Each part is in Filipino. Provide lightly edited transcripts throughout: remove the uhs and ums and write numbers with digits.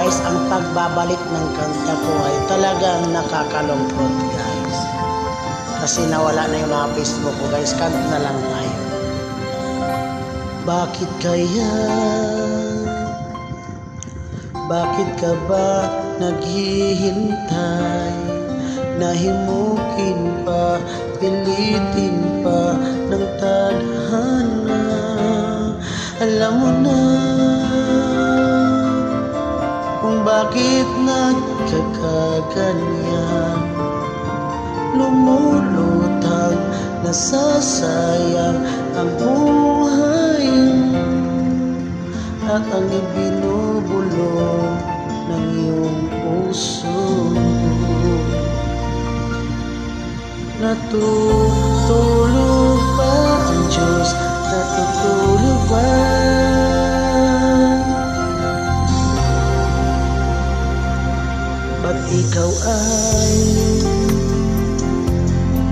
guys, ang pagbabalik ng kanta ko ay talagang nakakalungkot guys. Kasi nawala na yung mga Facebook ko guys, kanta na lang ngayon. Bakit kaya? Bakit ka ba naghihintay? Nahimukin pa, pilitin pa ng tadhana. Alam mo na kung bakit nagkakaganyan. Lumulutang, nasasayang ang buhay at ang ibinubulong ng iyong puso. Natutulog ba ang Diyos? Natutulog ba? Ba't ikaw ay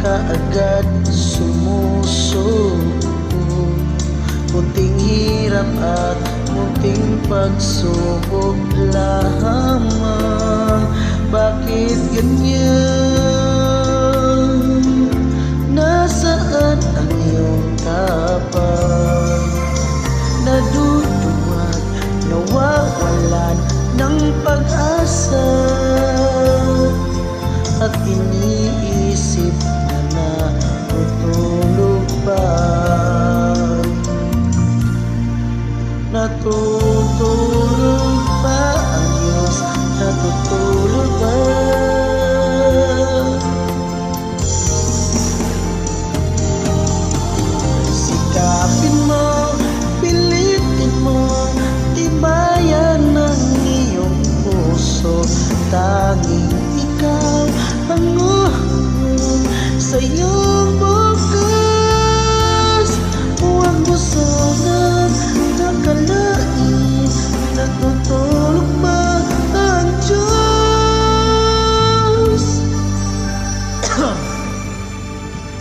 kaagad sumusuko? Munting hirap at munting pagsubok lamang. Bakit ganyan? Nasaan ang iyong tapang? Naduduwag, nawawalan ng pag-asa at iniisip na natutulog ba? Natutulog ba ang Diyos? Natutulog ba? Sikapin mo, pilitin mo, tibayan ng iyong puso. Tanging ikaw ang uhon sa iyong bukas. Huwag mo sanang nakalain, natutulog ba ang Diyos?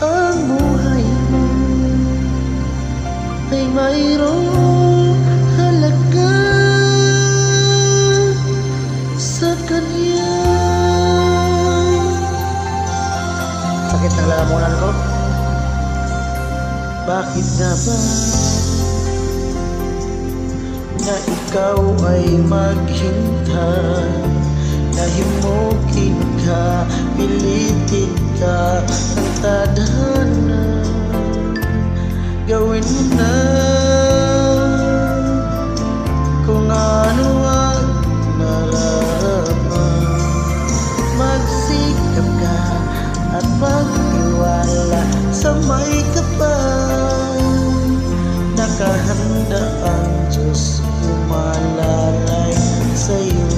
Ang buhay mo ay mayroong halaga sa Kanya. Sakit ng lalamunan ko. Bakit na ba na ikaw ay maghintay? Nahimukin ka, pilitin ka ng tadhana. Gawin mo na kung ano ang nararamdaman. Magsikap ka at magtiwala sa may kapal. Nakahanda ang Diyos umalalay sa'yo.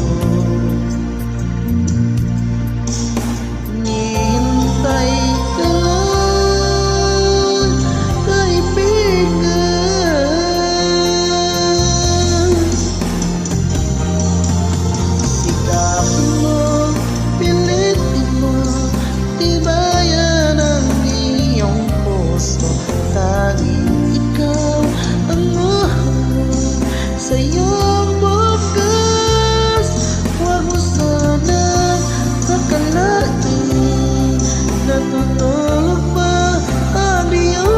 Nihintay ka lang, kaibigan. Sikapin mo, pilitin mo, tibayan ang iyong puso. Tanging ikaw ang uhon sa iyong bukas. Huwag mo sanang akalain, natutulog ba ang Diyos?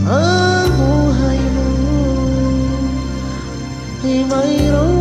Ang buhay mo ay mayroong